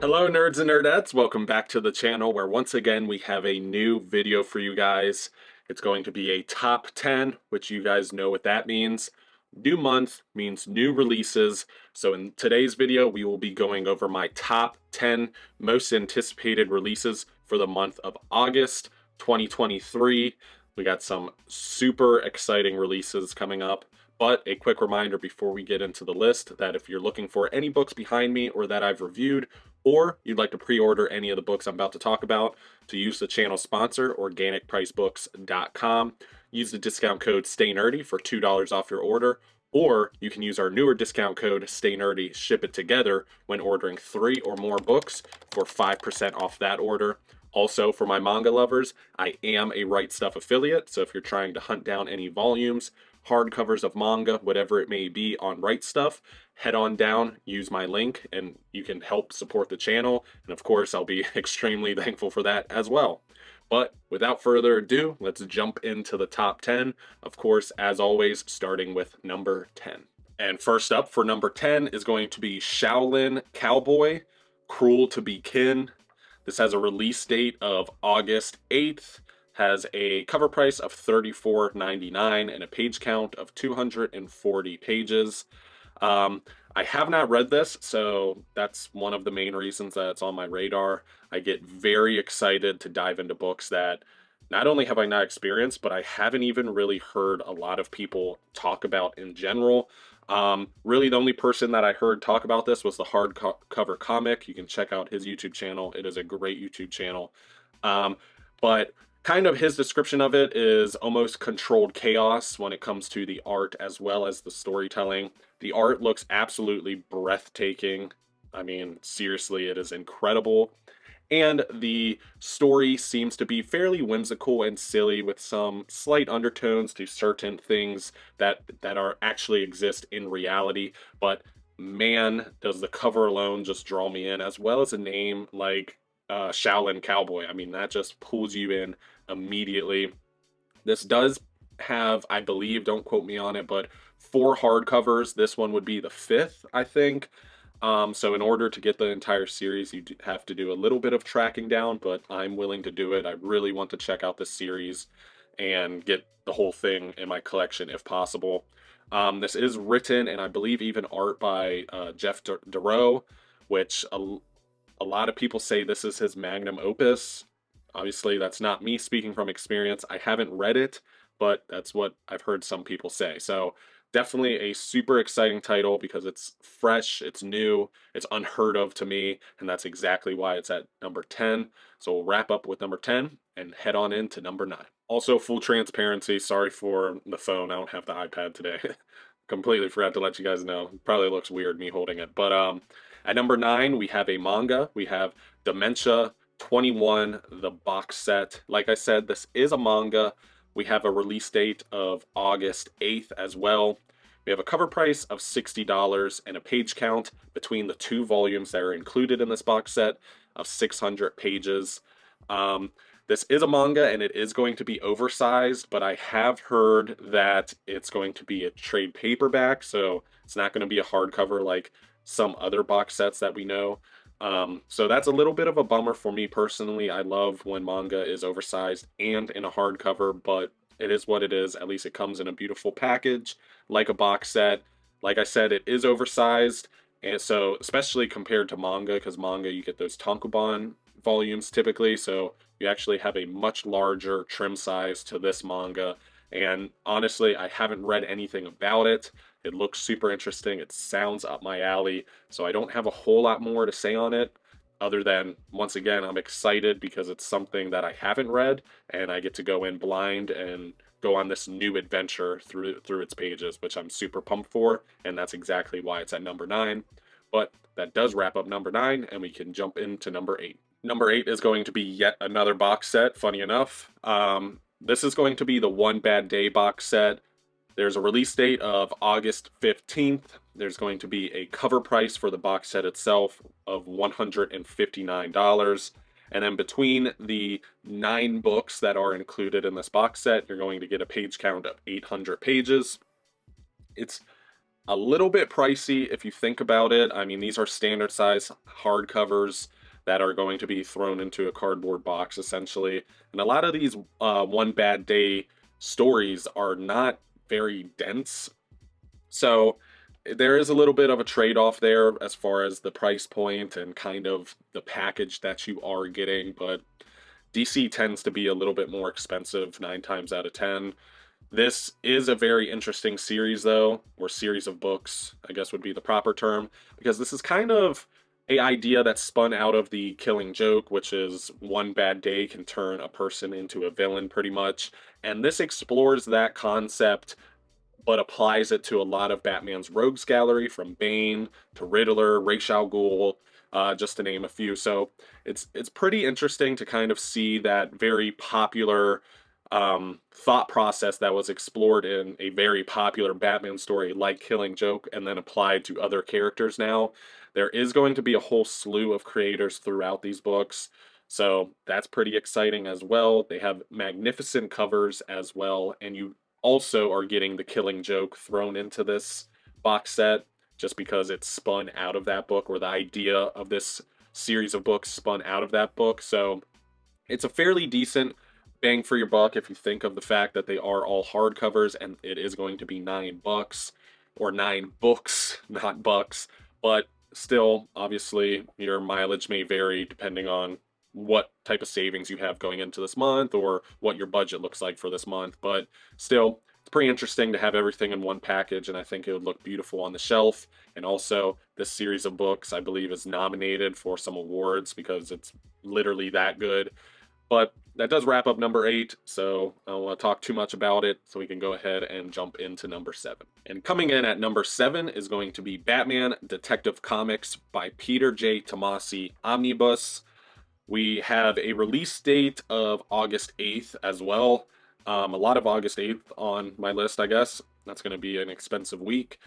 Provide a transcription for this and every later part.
Hello nerds and nerdettes, welcome back to the channel where once again we have a new video for you guys. It's going to be a top 10, which you guys know what that means. New month means new releases, so in today's video we will be going over my top 10 most anticipated releases for the month of August 2023. We got some super exciting releases coming up. But a quick reminder before we get into the list that if you're looking for any books behind me or that I've reviewed, or you'd like to pre-order any of the books I'm about to talk about, to use the channel sponsor, organicpricebooks.com. Use the discount code STAYNERDY for $2 off your order, or you can use our newer discount code STAYNERDY, ship it together, when ordering 3 or more books for 5% off that order. Also, for my manga lovers, I am a Right Stuff affiliate, so if you're trying to hunt down any volumes, hardcovers of manga, whatever it may be on Right Stuff, head on down, use my link, and you can help support the channel. And of course, I'll be extremely thankful for that as well. But without further ado, let's jump into the top 10. Of course, as always, starting with number 10. And first up for number 10 is going to be Shaolin Cowboy, Cruel to Be Kin. This has a release date of August 8th. Has a cover price of $34.99 and a page count of 240 pages. I have not read this, so that's one of the main reasons that it's on my radar. I get very excited to dive into books that not only have I not experienced, but I haven't even really heard a lot of people talk about in general. Really, the only person that I heard talk about this was the hardcover comic. You can check out his YouTube channel. It is a great YouTube channel. But kind of his description of it is almost controlled chaos when it comes to the art as well as the storytelling. The art looks absolutely breathtaking. I mean, seriously, it is incredible. And the story seems to be fairly whimsical and silly with some slight undertones to certain things that are actually exist in reality. But man, does the cover alone just draw me in, as well as a name like Shaolin Cowboy. I mean, that just pulls you in immediately. This does have, I believe, don't quote me on it, but 4 hardcovers. This one would be the 5th, I think. So in order to get the entire series, you have to do a little bit of tracking down, but I'm willing to do it. I really want to check out this series and get the whole thing in my collection if possible. This is written, and I believe even art by Jeff Duro, which a lot of people say this is his magnum opus. Obviously, that's not me speaking from experience. I haven't read it, but that's what I've heard some people say. So definitely a super exciting title because it's fresh, it's new, it's unheard of to me, and that's exactly why it's at number 10. So we'll wrap up with number 10 and head on into number 9. Also, full transparency, sorry for the phone. I don't have the iPad today. Completely forgot to let you guys know. Probably looks weird me holding it, but at number 9, we have a manga. We have Dementia 21, the box set. Like I said, this is a manga. We have a release date of August 8th as well. We have a cover price of $60 and a page count between the 2 volumes that are included in this box set of 600 pages. This is a manga and it is going to be oversized, but I have heard that it's going to be a trade paperback, so it's not going to be a hardcover like some other box sets that we know. So that's a little bit of a bummer for me personally. I love when manga is oversized and in a hardcover, but it is what it is. At least it comes in a beautiful package, like a box set. Like I said, it is oversized, and so especially compared to manga, because manga you get those tankobon volumes typically, so you actually have a much larger trim size to this manga. And honestly, I haven't read anything about it. It looks super interesting. It sounds up my alley. So I don't have a whole lot more to say on it other than, once again, I'm excited because it's something that I haven't read and I get to go in blind and go on this new adventure through its pages, which I'm super pumped for. And that's exactly why it's at number 9. But that does wrap up number 9 and we can jump into number 8. Number 8 is going to be yet another box set, funny enough. This is going to be the One Bad Day box set. There's a release date of August 15th. There's going to be a cover price for the box set itself of $159. And then between the 9 books that are included in this box set, you're going to get a page count of 800 pages. It's a little bit pricey if you think about it. I mean, these are standard size hardcovers that are going to be thrown into a cardboard box essentially. And a lot of these One Bad Day stories are not very dense. So there is a little bit of a trade-off there as far as the price point and kind of the package that you are getting, but DC tends to be a little bit more expensive 9 times out of 10. This is a very interesting series, though, or series of books, I guess would be the proper term, because this is kind of a idea that spun out of the Killing Joke, which is one bad day can turn a person into a villain, pretty much. And this explores that concept, but applies it to a lot of Batman's rogues gallery, from Bane to Riddler, Ra's al Ghul, just to name a few. So it's pretty interesting to kind of see that very popular thought process that was explored in a very popular Batman story like Killing Joke and then applied to other characters now. There is going to be a whole slew of creators throughout these books, so that's pretty exciting as well. They have magnificent covers as well, and you also are getting the Killing Joke thrown into this box set just because it's spun out of that book, or the idea of this series of books spun out of that book. So it's a fairly decent bang for your buck if you think of the fact that they are all hardcovers and it is going to be $9, or 9 books, not bucks. But still, obviously, your mileage may vary depending on what type of savings you have going into this month or what your budget looks like for this month. But still, it's pretty interesting to have everything in one package, and I think it would look beautiful on the shelf. And also, this series of books, I believe, is nominated for some awards because it's literally that good. But that does wrap up number 8, so I don't want to talk too much about it, so we can go ahead and jump into number 7. And coming in at number 7 is going to be Batman Detective Comics by Peter J. Tomasi Omnibus. We have a release date of August 8th as well. A lot of August 8th on my list, I guess. That's going to be an expensive week.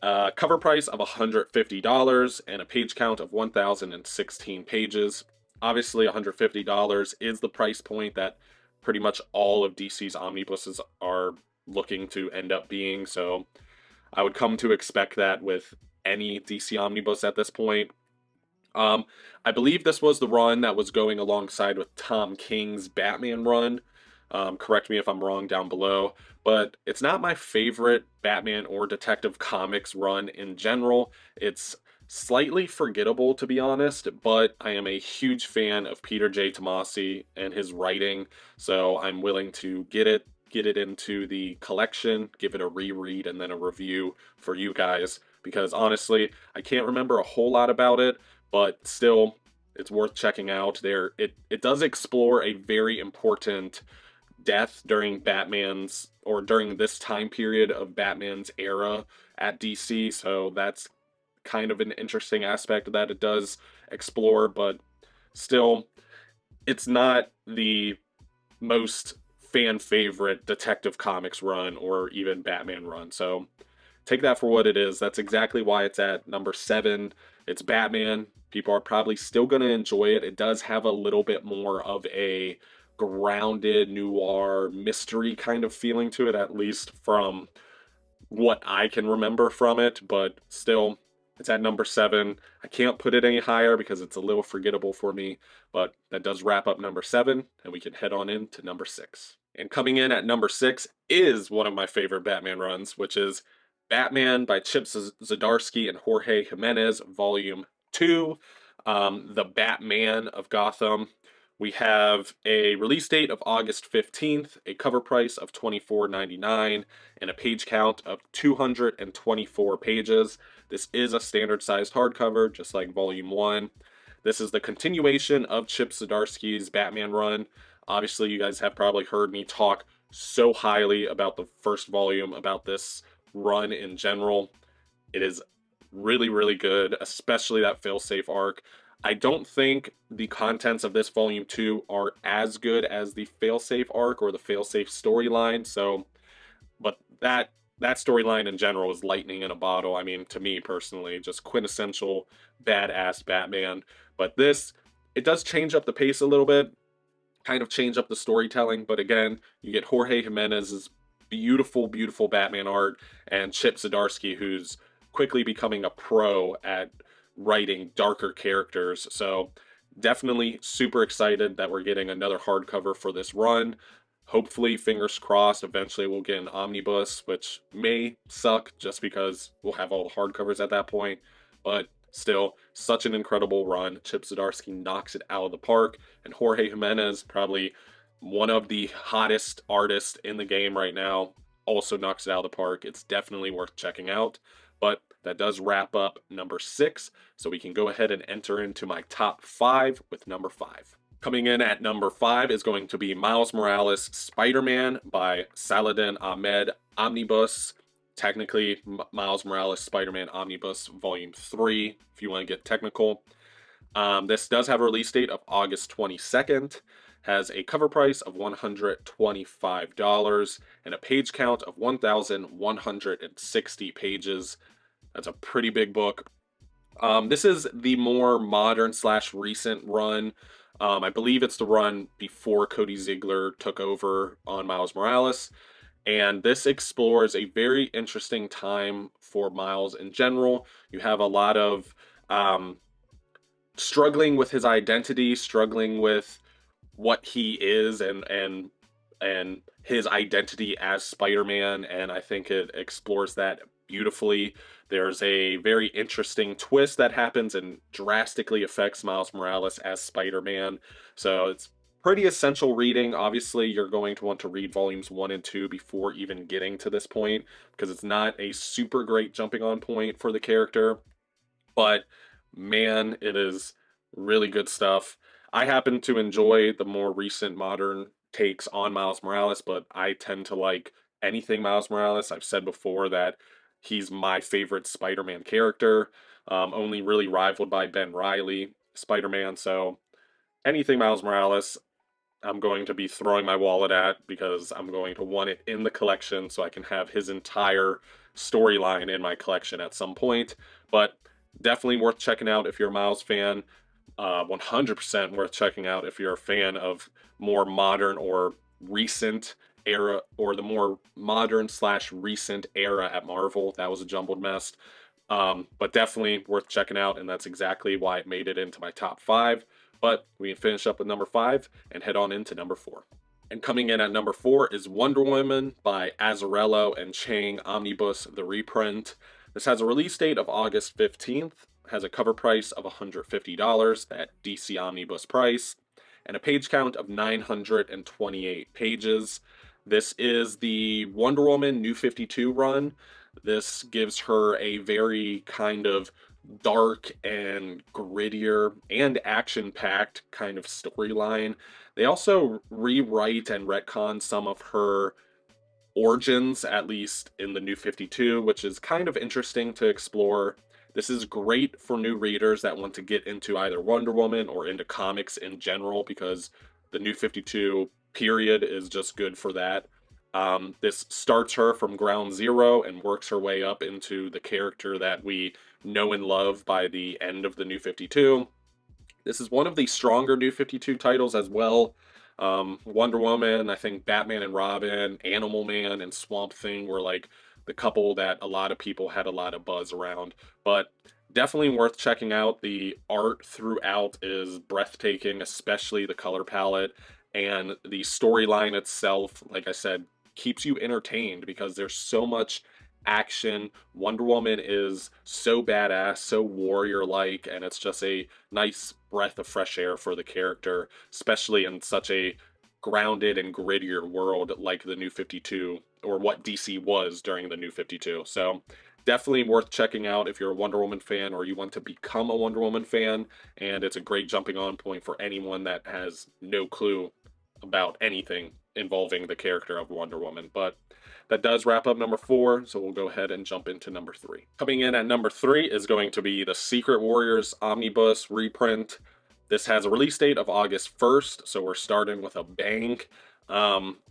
Cover price of $150 and a page count of 1,016 pages. Obviously, $150 is the price point that pretty much all of DC's omnibuses are looking to end up being, so I would come to expect that with any DC omnibus at this point. I believe this was the run that was going alongside with Tom King's Batman run. Correct me if I'm wrong down below, but it's not my favorite Batman or Detective Comics run in general. It's slightly forgettable, to be honest, but I am a huge fan of Peter J. Tomasi and his writing, so I'm willing to get it into the collection, give it a reread, and then a review for you guys, because honestly, I can't remember a whole lot about it, but still, it's worth checking out. It does explore a very important death during Batman's, or during this time period of Batman's era at DC, so that's kind of an interesting aspect that it does explore, but still, it's not the most fan favorite Detective Comics run or even Batman run. So take that for what it is. That's exactly why it's at number 7. It's Batman. People are probably still going to enjoy it. It does have a little bit more of a grounded noir mystery kind of feeling to it, at least from what I can remember from it, but still, it's at number 7. I can't put it any higher because it's a little forgettable for me, but that does wrap up number 7, and we can head on into number 6. And coming in at number 6 is one of my favorite Batman runs, which is Batman by Chip Zdarsky and Jorge Jimenez, Volume 2, The Batman of Gotham. We have a release date of August 15th, a cover price of $24.99, and a page count of 224 pages. This is a standard-sized hardcover, just like Volume 1. This is the continuation of Chip Zdarsky's Batman run. Obviously, you guys have probably heard me talk so highly about the first volume, about this run in general. It is really, really good, especially that failsafe arc. I don't think the contents of this Volume 2 are as good as the failsafe arc or the failsafe storyline, so, but that storyline in general is lightning in a bottle. I mean, to me personally, just quintessential badass Batman. But this, it does change up the pace a little bit, kind of change up the storytelling, but again, you get Jorge Jimenez's beautiful, beautiful Batman art, and Chip Zdarsky, who's quickly becoming a pro at writing darker characters. So definitely super excited that we're getting another hardcover for this run. Hopefully, fingers crossed, eventually we'll get an omnibus, which may suck just because we'll have all the hardcovers at that point. But still, such an incredible run. Chip Zdarsky knocks it out of the park, and Jorge Jimenez, probably one of the hottest artists in the game right now, also knocks it out of the park. It's definitely worth checking out. But that does wrap up number 6, so we can go ahead and enter into my top 5 with number 5. Coming in at number 5 is going to be Miles Morales Spider-Man by Saladin Ahmed Omnibus. Technically, Miles Morales Spider-Man Omnibus Volume 3, if you want to get technical. This does have a release date of August 22nd, has a cover price of $125, and a page count of 1,160 pages. That's a pretty big book. This is the more modern slash recent run. I believe it's the run before Cody Ziegler took over on Miles Morales. And this explores a very interesting time for Miles in general. You have a lot of struggling with his identity, struggling with what he is, and his identity as Spider-Man, and I think it explores that beautifully. There's a very interesting twist that happens and drastically affects Miles Morales as Spider-Man. So it's pretty essential reading. Obviously, you're going to want to read volumes 1 and 2 before even getting to this point, because it's not a super great jumping on point for the character. But man, it is really good stuff. I happen to enjoy the more recent modern takes on Miles Morales, but I tend to like anything Miles Morales. I've said before that he's my favorite Spider-Man character, only really rivaled by Ben Reilly Spider-Man. So anything Miles Morales, I'm going to be throwing my wallet at, because I'm going to want it in the collection so I can have his entire storyline in my collection at some point. But definitely worth checking out if you're a Miles fan. 100% worth checking out if you're a fan of more modern or recent era, or the more modern slash recent era at Marvel. That was a jumbled mess. But definitely worth checking out, and that's exactly why it made it into my top 5. But we can finish up with number 5 and head on into number 4. And coming in at number 4 is Wonder Woman by Azzarello and Chang Omnibus, the reprint. This has a release date of August 15th, has a cover price of $150, that DC Omnibus price, and a page count of 928 pages. This is the Wonder Woman New 52 run. This gives her a very kind of dark and grittier and action-packed kind of storyline. They also rewrite and retcon some of her origins, at least in the New 52, which is kind of interesting to explore. This is great for new readers that want to get into either Wonder Woman or into comics in general, because the New 52 period is just good for that. This starts her from ground zero and works her way up into the character that we know and love by the end of the New 52. This is one of the stronger New 52 titles as well. Wonder Woman, I think Batman and Robin, Animal Man, and Swamp Thing were like the couple that a lot of people had a lot of buzz around. But definitely worth checking out. The art throughout is breathtaking, especially the color palette, and the storyline itself, like I said, keeps you entertained because there's so much action. Wonder Woman is so badass, so warrior-like, and it's just a nice breath of fresh air for the character, especially in such a grounded and grittier world like the New 52, or what DC was during the New 52. So definitely worth checking out if you're a Wonder Woman fan or you want to become a Wonder Woman fan, and it's a great jumping on point for anyone that has no clue about anything involving the character of Wonder Woman. But that does wrap up number 4, so we'll go ahead and jump into number 3. Coming in at number 3 is going to be the Secret Warriors Omnibus reprint. This has a release date of August 1st, so we're starting with a bang.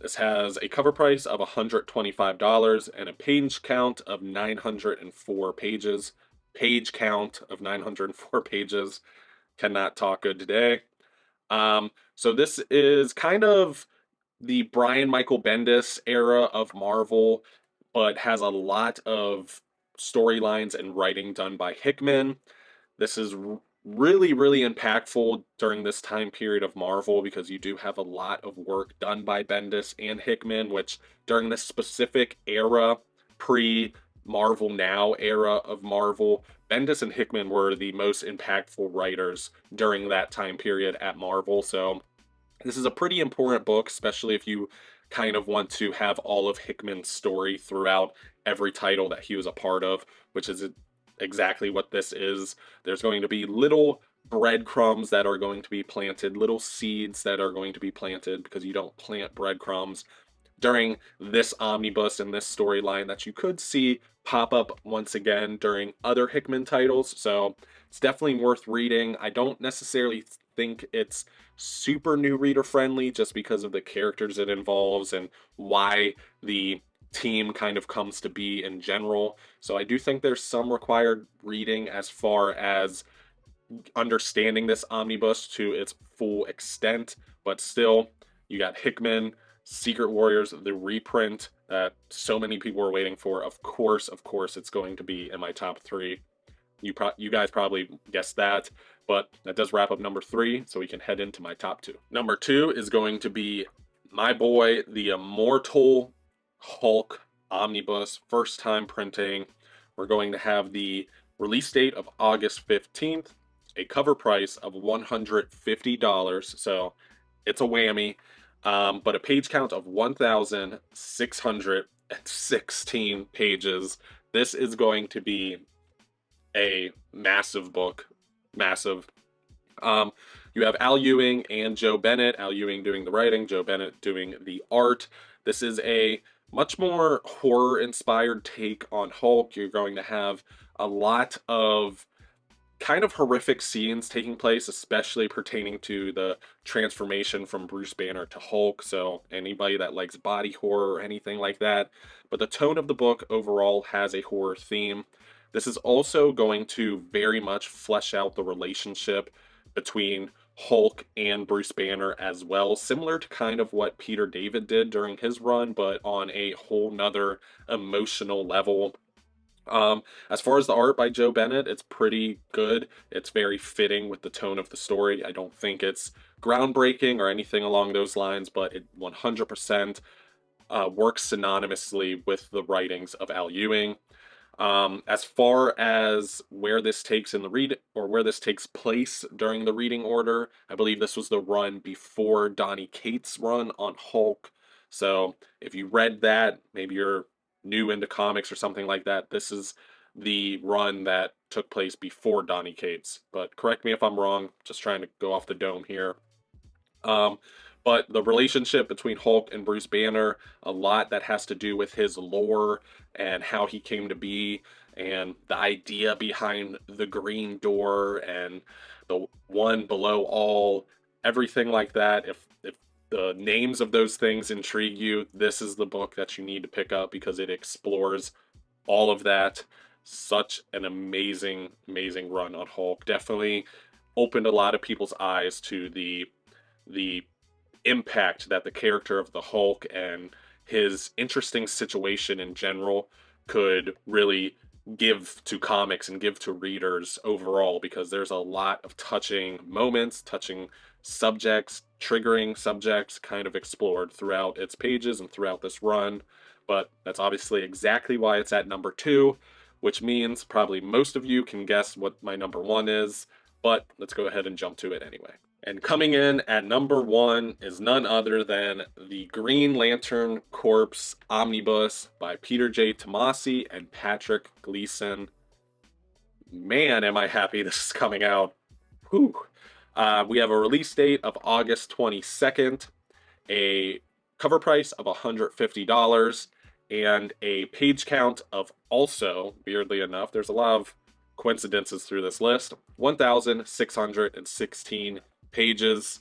This has a cover price of $125 and a page count of 904 pages. Page count of 904 pages. Cannot talk good today. So this is kind of the Brian Michael Bendis era of Marvel, but has a lot of storylines and writing done by Hickman. This is really, really impactful during this time period of Marvel because you do have a lot of work done by Bendis and Hickman, which during this specific era, pre Marvel Now era of Marvel, Bendis and Hickman were the most impactful writers during that time period at Marvel. So this is a pretty important book, especially if you kind of want to have all of Hickman's story throughout every title that he was a part of, which is exactly what this is. There's going to be little breadcrumbs that are going to be planted, little seeds that are going to be planted because you don't plant breadcrumbs during this omnibus and this storyline that you could see pop up once again during other Hickman titles. So it's definitely worth reading. I don't necessarily think it's super new reader friendly just because of the characters it involves and why the team kind of comes to be in general. So I do think there's some required reading as far as understanding this omnibus to its full extent, but still, you got Hickman, Secret Warriors, the reprint that so many people were waiting for. Of course, it's going to be in my top three. You guys probably guessed that, but that does wrap up number three, so we can head into my top two. Number two is going to be my boy, the Immortal Hulk omnibus, first time printing. We're going to have the release date of August 15th, a cover price of $150, so it's a whammy, but a page count of 1,616 pages. This is going to be a massive book, massive. You have Al Ewing and Joe Bennett. Al Ewing doing the writing, Joe Bennett doing the art. This is a much more horror-inspired take on Hulk. You're going to have a lot of kind of horrific scenes taking place, especially pertaining to the transformation from Bruce Banner to Hulk. So anybody that likes body horror or anything like that. But the tone of the book overall has a horror theme. This is also going to very much flesh out the relationship between Hulk and Bruce Banner as well, similar to kind of what Peter David did during his run, but on a whole nother emotional level. As far as the art by Joe Bennett, it's pretty good. It's very fitting with the tone of the story. I don't think it's groundbreaking or anything along those lines, but it 100% works synonymously with the writings of Al Ewing. As far as where this takes in the read or where this takes place during the reading order, I believe this was the run before Donny Cates' run on Hulk. So if you read that, maybe you're new into comics or something like that, this is the run that took place before Donny Cates. But correct me if I'm wrong, just trying to go off the dome here. Um, but the relationship between Hulk and Bruce Banner, a lot that has to do with his lore and how he came to be, and the idea behind the Green Door and the One Below All, everything like that. If the names of those things intrigue you, this is the book that you need to pick up because it explores all of that. Such an amazing, amazing run on Hulk. Definitely opened a lot of people's eyes to the impact that the character of the Hulk and his interesting situation in general could really give to comics and give to readers overall, because there's a lot of touching moments, touching subjects, triggering subjects kind of explored throughout its pages and throughout this run. But that's obviously exactly why it's at number two, which means probably most of you can guess what my number one is, but let's go ahead and jump to it anyway. And coming in at number one is none other than the Green Lantern Corps Omnibus by Peter J. Tomasi and Patrick Gleason. Man, am I happy this is coming out. Whew. We have a release date of August 22nd, a cover price of $150, and a page count of also, weirdly enough, there's a lot of coincidences through this list, 1,616 pages.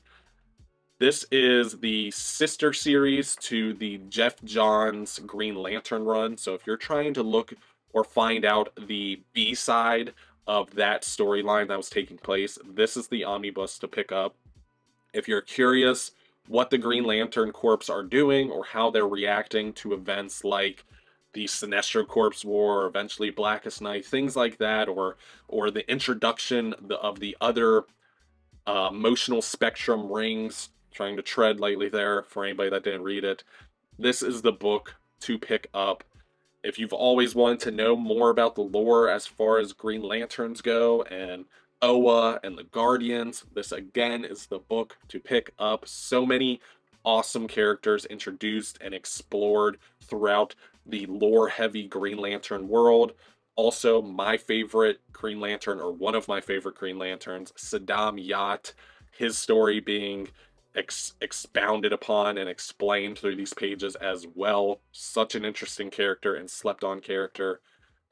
This is the sister series to the Jeff Johns Green Lantern run. So if you're trying to look or find out the B-side of that storyline that was taking place, this is the omnibus to pick up. If you're curious what the Green Lantern Corps are doing or how they're reacting to events like the Sinestro Corps War, or eventually Blackest Night, things like that, or the introduction of the other emotional spectrum rings. Trying to tread lightly there for anybody that didn't read it. This is the book to pick up. If you've always wanted to know more about the lore as far as Green Lanterns go and Oa and the Guardians, this again is the book to pick up. So many awesome characters introduced and explored throughout the lore-heavy Green Lantern world. Also, my favorite Green Lantern, or one of my favorite Green Lanterns, Saddam Yacht, his story being expounded upon and explained through these pages as well. Such an interesting character and slept on character,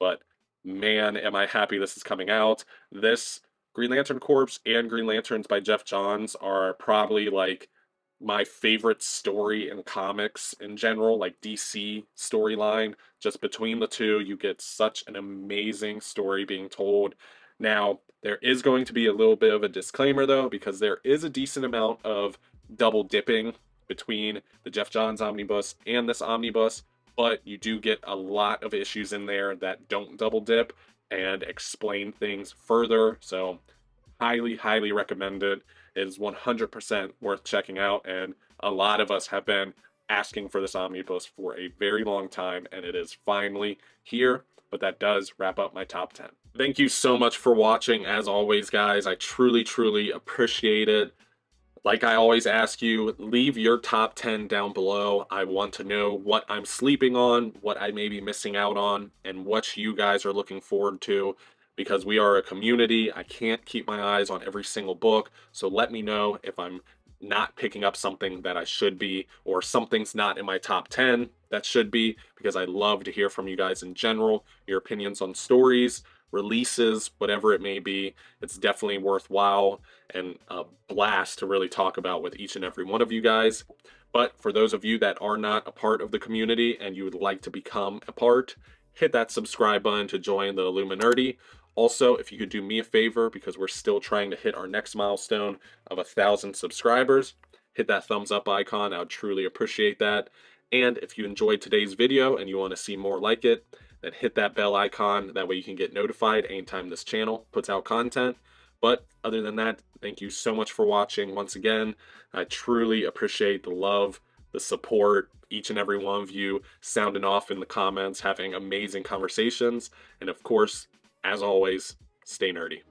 but man, am I happy this is coming out. This Green Lantern Corps and Green Lanterns by Jeff Johns are probably like my favorite story in comics in general, like DC storyline. Just between the two, you get such an amazing story being told. Now, there is going to be a little bit of a disclaimer though, because there is a decent amount of double dipping between the Jeff Johns omnibus and this omnibus, but you do get a lot of issues in there that don't double dip and explain things further. So highly, highly recommended. It is 100% worth checking out, and a lot of us have been asking for this omnibus for a very long time, and it is finally here. But that does wrap up my top 10. Thank you so much for watching. As always, guys, I truly, truly appreciate it. Like I always ask you, leave your top 10 down below. I want to know what I'm sleeping on, what I may be missing out on, and what you guys are looking forward to, because we are a community. I can't keep my eyes on every single book, so let me know if I'm not picking up something that I should be, or something's not in my top 10 that should be, because I love to hear from you guys in general, your opinions on stories, releases, whatever it may be. It's definitely worthwhile and a blast to really talk about with each and every one of you guys. But for those of you that are not a part of the community and you would like to become a part, hit that subscribe button to join the Illuminati. Also, if you could do me a favor, because we're still trying to hit our next milestone of 1,000 subscribers, hit that thumbs up icon. I would truly appreciate that. And if you enjoyed today's video and you want to see more like it, then hit that bell icon. That way you can get notified anytime this channel puts out content. But other than that, thank you so much for watching once again. I truly appreciate the love, the support, each and every one of you sounding off in the comments, having amazing conversations. And of course, as always, stay nerdy.